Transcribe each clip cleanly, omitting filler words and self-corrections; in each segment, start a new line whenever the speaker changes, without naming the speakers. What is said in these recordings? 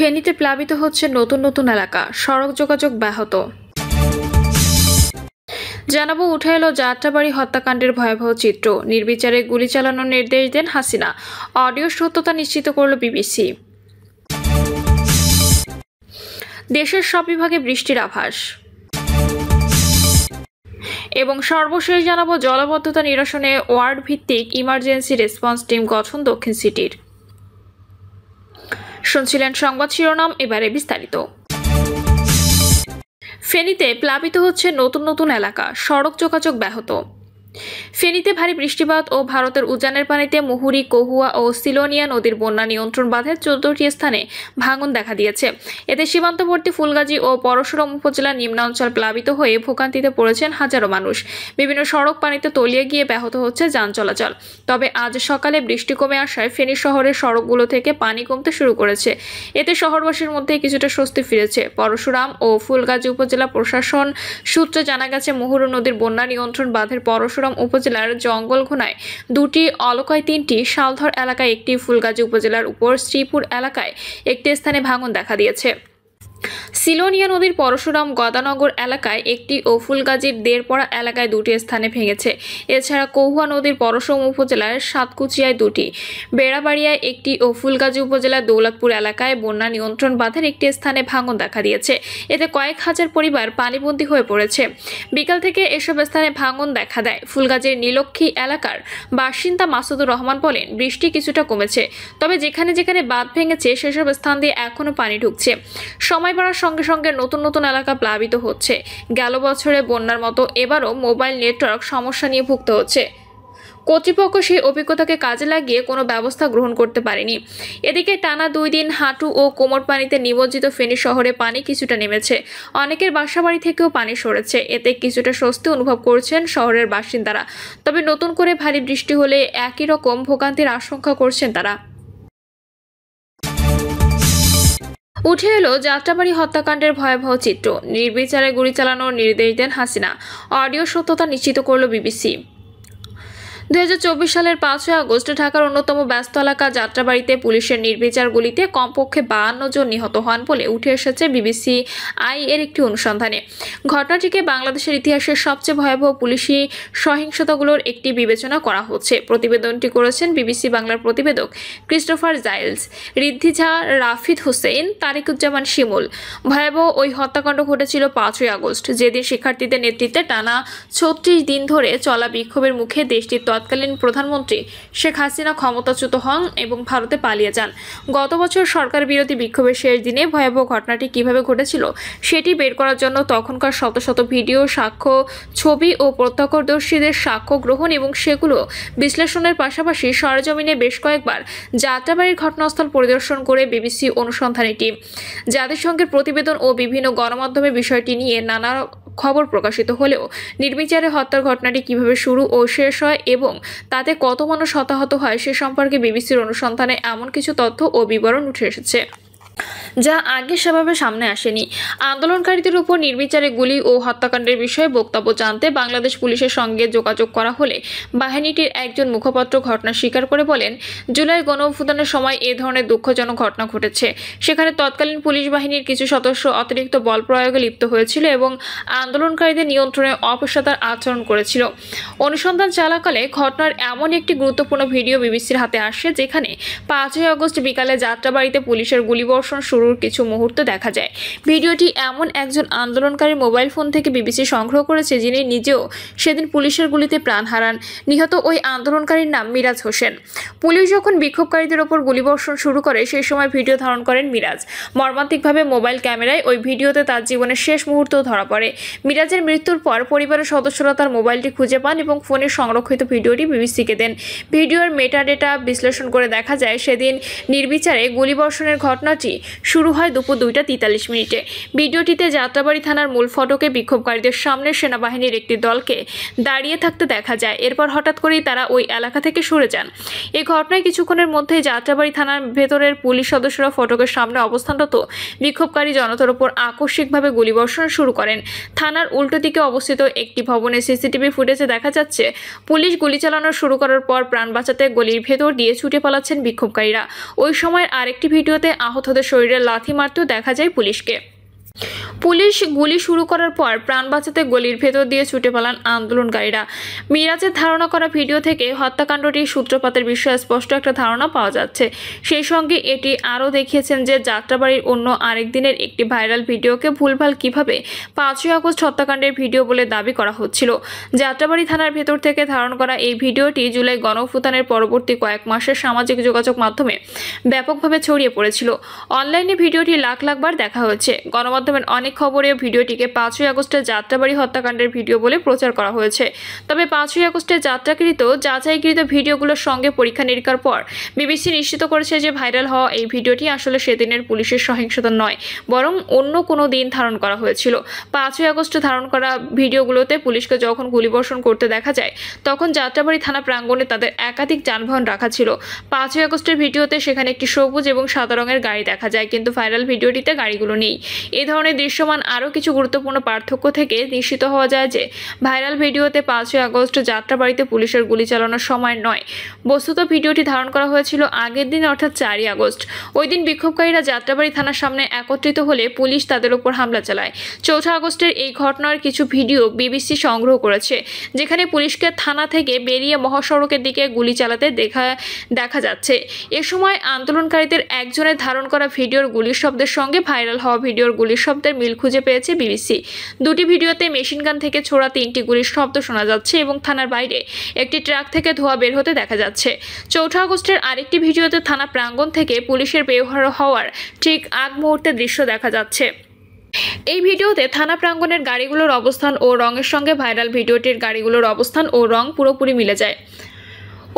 ফেনীতে প্লাবিত হচ্ছে নতুন নতুন এলাকা, সড়ক যোগাযোগ ব্যাহত। জানাবো উঠে এলো যাত্রাবাড়ি হত্যাকাণ্ডের ভয়াবহ চিত্র, নির্বিচারে গুলি চালানোর নির্দেশ দেন হাসিনা, অডিও সত্যতা নিশ্চিত করল বিবিসি। দেশের সব বিভাগে বৃষ্টির আভাস এবং সর্বশেষ জানাবো জলাবদ্ধতা নিরসনে ওয়ার্ড ভিত্তিক ইমার্জেন্সি রেসপন্স টিম গঠন দক্ষিণ সিটির। শুনছিলেন সংবাদ শিরোনাম, এবারে বিস্তারিত। ফেনীতে প্লাবিত হচ্ছে নতুন নতুন এলাকা, সড়ক যোগাযোগ ব্যাহত। ফেনীতে ভারী বৃষ্টিপাত ও ভারতের উজানের পানিতে মুহুরী, কহুয়া ও সিলোনিয়া নদীর বন্যা নিয়ন্ত্রণ বাঁধের 14টি স্থানে ভাঙন দেখা দিয়েছে। এতে সীমান্তবর্তী ফুলগাজী ও পরশুরাম উপজেলার নিম্নাঞ্চল প্লাবিত হয়ে ভোগান্তিতে পড়েছেন হাজারো মানুষ। বিভিন্ন সড়ক পানিতে তলিয়ে গিয়ে ব্যাহত হচ্ছে যান চলাচল। তবে আজ সকালে বৃষ্টি কমে আসায় ফেনী শহরের সড়কগুলো থেকে পানি কমতে শুরু করেছে। এতে শহরবাসীর মধ্যে কিছুটা স্বস্তি ফিরেছে। পরশুরাম ও ফুলগাজী উপজেলা প্রশাসন সূত্রে জানা গেছে, মুহুরী নদীর বন্যা নিয়ন্ত্রণ বাঁধের পরশুরাম উপজেলার জঙ্গলঘোনায় 2টি, অলকায় 3টি, শালধর এলাকায় 1টি, ফুলগাজী উপজেলার উপর শ্রীপুর এলাকায় 1টি স্থানে ভাঙন দেখা দিয়েছে। সিলোনিয়া নদীর পরশুরাম গদানগর এলাকায় 1টি ও ফুলগাজীর দেড়পড়া এলাকায় 2টি স্থানে ভেঙেছে। এছাড়া কহুয়া নদীর পরশুরাম উপজেলার সাতকুচিয়ায় 2টি, বেড়াবাড়িয়ায় 1টি ও ফুলগাজী উপজেলার দৌলতপুর এলাকায় বন্যা নিয়ন্ত্রণ বাঁধের 1টি স্থানে ভাঙন দেখা দিয়েছে। এতে কয়েক হাজার পরিবার পানিবন্দী হয়ে পড়েছে। বিকাল থেকে এসব স্থানে ভাঙন দেখা দেয়। ফুলগাজীর নীলক্ষী এলাকার বাসিন্দা মাসুদুর রহমান বলেন, বৃষ্টি কিছুটা কমেছে, তবে যেখানে যেখানে বাঁধ ভেঙেছে সেসব স্থান দিয়ে এখনো পানি ঢুকছে। সময় বাড়ার সঙ্গে সঙ্গে নতুন নতুন এলাকা প্লাবিত হচ্ছে। গেল বছরে বন্যার মতো এবারও মোবাইল নেটওয়ার্ক সমস্যা নিয়ে ভুগতে হচ্ছে। কর্তৃপক্ষ সেই অভিজ্ঞতাকে কাজে লাগিয়ে কোনো ব্যবস্থা গ্রহণ করতে পারেনি। এদিকে টানা 2 দিন হাঁটু ও কোমর পানিতে নিমজ্জিত ফেনী শহরে পানি কিছুটা নেমেছে। অনেকের বাসাবাড়ি থেকেও পানি সরেছে। এতে কিছুটা স্বস্তি অনুভব করছেন শহরের বাসিন্দারা। তবে নতুন করে ভারী বৃষ্টি হলে একই রকম ভোগান্তির আশঙ্কা করছেন তারা। উঠে এলো যাত্রাবাড়ি হত্যাকাণ্ডের ভয়াবহ চিত্র, নির্বিচারে গুলি চালানোর নির্দেশ দেন হাসিনা, অডিও সত্যতা নিশ্চিত করল বিবিসি। 2024 সালের 5 আগস্ট ঢাকার অন্যতম ব্যস্ত এলাকা যাত্রাবাড়িতে পুলিশের নির্বিচার গুলিতে কমপক্ষে 52 জন নিহত হন বলে উঠে এসেছে বিবিসি এর একটি অনুসন্ধানে। ঘটনাটিকে বাংলাদেশের ইতিহাসের সবচেয়ে ভয়াবহ পুলিশি সহিংসতাগুলোর একটি বিবেচনা করা হচ্ছে। প্রতিবেদনটি করেছেন বিবিসি বাংলার প্রতিবেদক ক্রিস্টোফার জাইলস, ঋদ্ধি ঝা, রাফিদ হোসেন, তারিকুজ্জামান শিমুল। ভয়াবহ ওই হত্যাকাণ্ড ঘটেছিল 5 আগস্ট, যেদিন শিক্ষার্থীদের নেতৃত্বে টানা 36 দিন ধরে চলা বিক্ষোভের মুখে দেশটির তৎকালীন প্রধানমন্ত্রী শেখ হাসিনা ক্ষমতাচ্যুত হন এবং ভারতে পালিয়ে যান। গত বছর সরকার বিরোধী বিক্ষোভের শেষ দিনে ভয়াবহ ঘটনাটি কিভাবে ঘটেছিল সেটি বের করার জন্য তখনকার শত শত ভিডিও, সাক্ষ্য, ছবি ও প্রত্যক্ষদর্শীদের সাক্ষ্য গ্রহণ এবং সেগুলো বিশ্লেষণের পাশাপাশি সরেজমিনে বেশ কয়েকবার যাত্রাবাড়ির ঘটনাস্থল পরিদর্শন করে বিবিসি অনুসন্ধানী টিম। জাতিসংঘের প্রতিবেদন ও বিভিন্ন গণমাধ্যমে বিষয়টি নিয়ে নানা খবর প্রকাশিত হলেও নির্বিচারে হত্যার ঘটনাটি কিভাবে শুরু ও শেষ হয় এবং তাতে কত মানুষ হতাহত হয় সে সম্পর্কে বিবিসির অনুসন্ধানে এমন কিছু তথ্য ও বিবরণ উঠে এসেছে যা আগে সেভাবে সামনে আসেনি। আন্দোলনকারীদের উপর নির্বিচারে গুলি ও হত্যাকাণ্ডের বিষয়ে বক্তব্য জানতে বাংলাদেশ পুলিশের সঙ্গে যোগাযোগ করা হলে বাহিনীটির একজন মুখপাত্র ঘটনা স্বীকার করে বলেন, জুলাই গণঅভ্যুত্থানের সময় এ ধরনের দুঃখজনক ঘটনা ঘটেছে। সেখানে তৎকালীন পুলিশ বাহিনীর কিছু সদস্য অতিরিক্ত বল প্রয়োগে লিপ্ত হয়েছিল এবং আন্দোলনকারীদের নিয়ন্ত্রণে অপেশাদার আচরণ করেছিল। অনুসন্ধান চলাকালে ঘটনার এমন একটি গুরুত্বপূর্ণ ভিডিও বিবিসির হাতে আসে, যেখানে 5 আগস্ট বিকালে যাত্রাবাড়িতে পুলিশের গুলিবর্ষণ শুরুর কিছু মুহূর্ত দেখা যায়। ভিডিওটি এমন একজন আন্দোলনকারীর মোবাইল ফোন থেকে বিবিসি সংগ্রহ করেছে, যিনি নিজেও সেদিন পুলিশের গুলিতে প্রাণ হারান। নিহত ওই আন্দোলনকারীর নাম মিরাজ হোসেন। পুলিশ যখন বিক্ষোভকারীদের ওপর গুলিবর্ষণ শুরু করে সেই সময় ভিডিও ধারণ করেন মিরাজ। মর্মান্তিকভাবে মোবাইল ক্যামেরায় ওই ভিডিওতে তার জীবনের শেষ মুহূর্ত ধরা পড়ে। মিরাজের মৃত্যুর পর পরিবারের সদস্যরা তার মোবাইলটি খুঁজে পান এবং ফোনের সংরক্ষিত ভিডিওটি বিবিসিকে দেন। ভিডিওর মেটাডেটা বিশ্লেষণ করে দেখা যায়, সেদিন নির্বিচারে গুলিবর্ষণের ঘটনাটি শুরু হয় দুপুর 2:43। ভিডিওটিতে যাত্রাবাড়ি থানার মূল ফটকে বিক্ষোভকারীদের সামনে সেনাবাহিনীর একটি দলকে দাঁড়িয়ে থাকতে দেখা যায়। এরপর হঠাৎ করেই তারা ওই এলাকা থেকে সরে যান। এই ঘটনায় কিছুক্ষণের মধ্যেই যাত্রাবাড়ি থানার ভেতরের পুলিশ সদস্যরা ফটকের সামনে অবস্থানরত বিক্ষোভকারী জনতার উপর আকস্মিকভাবে গুলিবর্ষণ শুরু করেন। থানার উল্টো দিকে অবস্থিত একটি ভবনের সিসিটিভি ফুটেজে দেখা যাচ্ছে, পুলিশ গুলি চালানো শুরু করার পর প্রাণ বাঁচাতে গলির ভেতর দিয়ে ছুটে পালাচ্ছেন বিক্ষোভকারীরা। ওই সময়ের আরেকটি ভিডিওতে আহতদের তাদের শরীরে লাথি মারতেও দেখা যায় পুলিশকে। পুলিশ গুলি শুরু করার পর প্রাণ বাঁচাতে গলির ভেতর দিয়ে ছুটে পালান আন্দোলনকারীরা। মিরাজের ধারণা করা ভিডিও থেকে হত্যাকাণ্ডটির সূত্রপাতের বিষয়ে স্পষ্ট একটা ধারণা পাওয়া যাচ্ছে। সেই সঙ্গে এটি আরও দেখিয়েছেন যে যাত্রাবাড়ির অন্য আরেক দিনের একটি ভাইরাল ভিডিওকে ভুলভাল কিভাবে 5ই আগস্ট হত্যাকাণ্ডের ভিডিও বলে দাবি করা হচ্ছিল। যাত্রাবাড়ি থানার ভেতর থেকে ধারণ করা এই ভিডিওটি জুলাই গণঅভ্যুত্থানের পরবর্তী কয়েক মাসের সামাজিক যোগাযোগ মাধ্যমে ব্যাপকভাবে ছড়িয়ে পড়েছিল। অনলাইনে ভিডিওটি লাখ বার দেখা হয়েছে। গণমাধ্যমের অনেক খবরেও ভিডিওটিকে 5ই আগস্টের যাত্রাবাড়ি হত্যাকাণ্ডের ভিডিও বলে প্রচার করা হয়েছে। তবে 5ই আগস্টের যাচাইকৃত ভিডিওগুলোর সঙ্গে পরীক্ষা নিরীক্ষার পর বিবিসি নিশ্চিত করেছে যে ভাইরাল হওয়া এই ভিডিওটি আসলে সেদিনের পুলিশের সহিংসতা নয়, বরং অন্য কোনো দিন ধারণ করা হয়েছিল। 5ই আগস্টে ধারণ করা ভিডিওগুলোতে পুলিশকে যখন গুলিবর্ষণ করতে দেখা যায় তখন যাত্রাবাড়ি থানা প্রাঙ্গণে তাদের একাধিক যানবাহন রাখা ছিল। 5ই আগস্টের ভিডিওতে সেখানে একটি সবুজ এবং সাদা রঙের গাড়ি দেখা যায়, কিন্তু ভাইরাল ভিডিওটিতে গাড়িগুলো নেই। এই ধরনের দৃশ্যমান আরও কিছু গুরুত্বপূর্ণ পার্থক্য থেকে নিশ্চিত হওয়া যায় যে ভাইরাল ভিডিওতে 5ই আগস্ট যাত্রাবাড়িতে পুলিশের গুলি চালানোর সময় নয়। বস্তুত ভিডিওটি ধারণ করা হয়েছিল আগের দিন, অর্থাৎ 4ই আগস্ট। ওই দিন বিক্ষোভকারীরা যাত্রাবাড়ি থানার সামনে একত্রিত হলে পুলিশ তাদের উপর হামলা চালায়। 4 আগস্টের এই ঘটনার কিছু ভিডিও বিবিসি সংগ্রহ করেছে, যেখানে পুলিশকে থানা থেকে বেরিয়ে মহাসড়কের দিকে গুলি চালাতে দেখা যাচ্ছে। এ সময় আন্দোলনকারীদের একজনের ধারণ করা ভিডিওর গুলির শব্দের সঙ্গে ভাইরাল হওয়া ভিডিওর গুলির শব্দের মিল খুঁজে পেয়েছে বিবিসি। দুটি ভিডিওতে মেশিনগান থেকে ছোড়া 3টি গুলির শব্দ শোনা যাচ্ছে এবং থানার বাইরে একটি ট্রাক থেকে ধোঁয়া বের হতে দেখা যাচ্ছে। 4 আগস্টের আরেকটি ভিডিওতে থানা প্রাঙ্গণ থেকে পুলিশের বের হওয়ার ঠিক আগ মুহূর্তের দৃশ্য দেখা যাচ্ছে। এই ভিডিওতে থানা প্রাঙ্গণের গাড়িগুলোর অবস্থান ও রঙের সঙ্গে ভাইরাল ভিডিওটির গাড়িগুলোর অবস্থান ও রং পুরোপুরি মিলে যায়।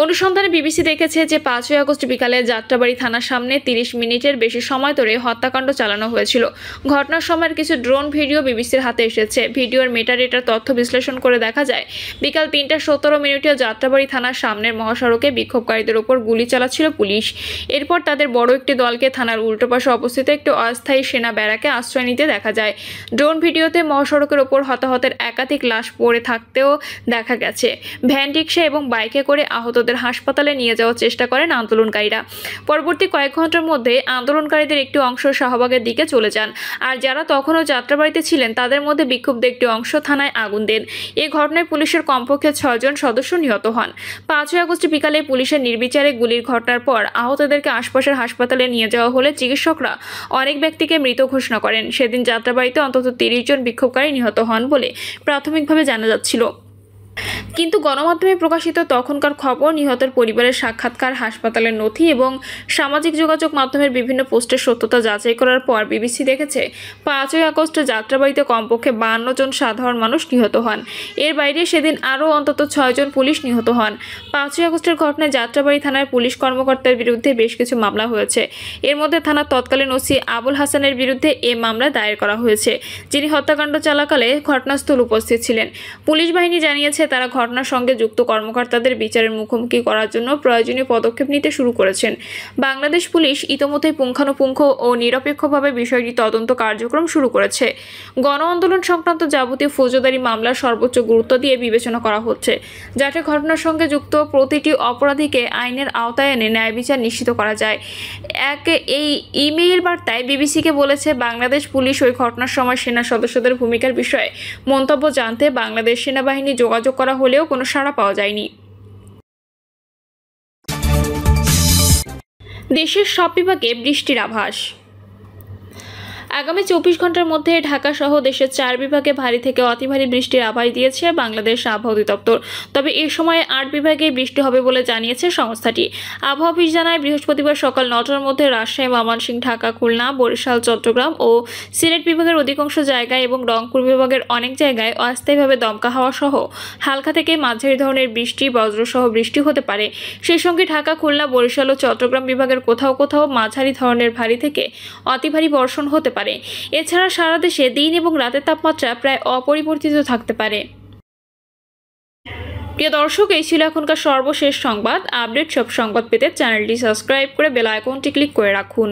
অনুসন্ধানে বিবিসি দেখেছে যে 5ই আগস্ট বিকালে যাত্রাবাড়ি থানার সামনে 30 মিনিটের বেশি সময় ধরে হত্যাকাণ্ড চালানো হয়েছিল। ঘটনার সময়ের কিছু ড্রোন ভিডিও বিবিসির হাতে এসেছে। ভিডিওর মেটাডেটার তথ্য বিশ্লেষণ করে দেখা যায় বিকাল 3:17 যাত্রাবাড়ি থানার সামনের মহাসড়কে বিক্ষোভকারীদের উপর গুলি চালাচ্ছিল পুলিশ। এরপর তাদের বড় একটি দলকে থানার উল্টো পাশে অবস্থিত একটি অস্থায়ী সেনা ব্যারাকে আশ্রয় নিতে দেখা যায়। ড্রোন ভিডিওতে মহাসড়কের উপর হতাহতের একাধিক লাশ পড়ে থাকতেও দেখা গেছে। ভ্যান, রিকশা এবং বাইকে করে আহত হাসপাতালে নিয়ে যাওয়ার চেষ্টা করেন আন্দোলনকারীরা। পরবর্তী কয়েক ঘন্টার মধ্যে আন্দোলনকারীদের একটি অংশ শাহবাগের দিকে চলে যান, আর যারা তখনও যাত্রাবাড়িতে ছিলেন তাদের মধ্যে বিক্ষুব্ধ একটি অংশ থানায় আগুন দেন। এই ঘটনায় পুলিশের কমপক্ষে 6 জন সদস্য নিহত হন। 5ই আগস্ট বিকালে পুলিশের নির্বিচারে গুলির ঘটনার পর আহতদেরকে আশপাশের হাসপাতালে নিয়ে যাওয়া হলে চিকিৎসকরা অনেক ব্যক্তিকে মৃত ঘোষণা করেন। সেদিন যাত্রাবাড়িতে অন্তত 30 জন বিক্ষোভকারী নিহত হন বলে প্রাথমিকভাবে জানা যাচ্ছিল। কিন্তু গণমাধ্যমে প্রকাশিত তখনকার খবর, নিহতের পরিবারের সাক্ষাৎকার, হাসপাতালের নথি এবং সামাজিক যোগাযোগ মাধ্যমের বিভিন্ন পোস্টের সত্যতা যাচাই করার পর বিবিসি দেখেছে 5ই আগস্ট যাত্রাবাড়িতে কমপক্ষে 52 জন সাধারণ মানুষ নিহত হন। এর বাইরে সেদিন আরও অন্তত 6 জন পুলিশ নিহত হন। 5ই আগস্টের ঘটনায় যাত্রাবাড়ি থানার পুলিশ কর্মকর্তার বিরুদ্ধে বেশ কিছু মামলা হয়েছে। এর মধ্যে থানার তৎকালীন ওসি আবুল হাসানের বিরুদ্ধে এ মামলা দায়ের করা হয়েছে, যিনি হত্যাকাণ্ড চলাকালে ঘটনাস্থল উপস্থিত ছিলেন। পুলিশ বাহিনী জানিয়েছে তারা ঘটনার সঙ্গে যুক্ত কর্মকর্তাদের বিচারের মুখোমুখি করার জন্য প্রয়োজনীয় পদক্ষেপ নিতে শুরু করেছেন। বাংলাদেশ পুলিশ ইতোমধ্যেই পুঙ্খানুপুঙ্খ ও নিরপেক্ষভাবে বিষয়টি তদন্ত কার্যক্রম শুরু করেছে। গণ আন্দোলন সংক্রান্ত যাবতীয় ফৌজদারি মামলার সর্বোচ্চ গুরুত্ব দিয়ে বিবেচনা করা হচ্ছে, যাতে ঘটনার সঙ্গে যুক্ত প্রতিটি অপরাধীকে আইনের আওতায় এনে ন্যায় বিচার নিশ্চিত করা যায়। এই ইমেইল বার্তায় বিবিসিকে বলেছে বাংলাদেশ পুলিশ ওই ঘটনার সময় সেনা সদস্যদের ভূমিকার বিষয়ে মন্তব্য জানতে বাংলাদেশ সেনাবাহিনী যোগাযোগ করা হলেও কোনো সাড়া পাওয়া যায়নি। দেশের সব বিভাগে বৃষ্টির আভাস। আগামী 24 ঘন্টার মধ্যে ঢাকা সহ দেশের 4 বিভাগে ভারী থেকে অতি ভারী বৃষ্টির আভাস দিয়েছে বাংলাদেশ আবহাওয়া অধিদপ্তর। তবে এই সময়ে 8 বিভাগে বৃষ্টি হবে বলে জানিয়েছে সংস্থাটি। আবহাওয়া অফিস জানায় বৃহস্পতিবার সকাল 9টার মধ্যে রাজশাহী, ময়মনসিংহ, ঢাকা, খুলনা, বরিশাল, চট্টগ্রাম ও সিলেট বিভাগের অধিকাংশ জায়গায় এবং রংপুর বিভাগের অনেক জায়গায় অস্থায়ীভাবে দমকা হাওয়া সহ হালকা থেকে মাঝারি ধরনের বৃষ্টি, বজ্রসহ বৃষ্টি হতে পারে। সেই সঙ্গে ঢাকা, খুলনা, বরিশাল ও চট্টগ্রাম বিভাগের কোথাও কোথাও মাঝারি ধরনের ভারী থেকে অতি ভারী বর্ষণ হতে পারে। এছাড়া সারা দেশে দিন এবং রাতের তাপমাত্রা প্রায় অপরিবর্তিত থাকতে পারে। প্রিয় দর্শক, এই ছিল এখনকার সর্বশেষ সংবাদ। আপডেট সব সংবাদ পেতে চ্যানেলটি সাবস্ক্রাইব করে বেল আইকনটি ক্লিক করে রাখুন।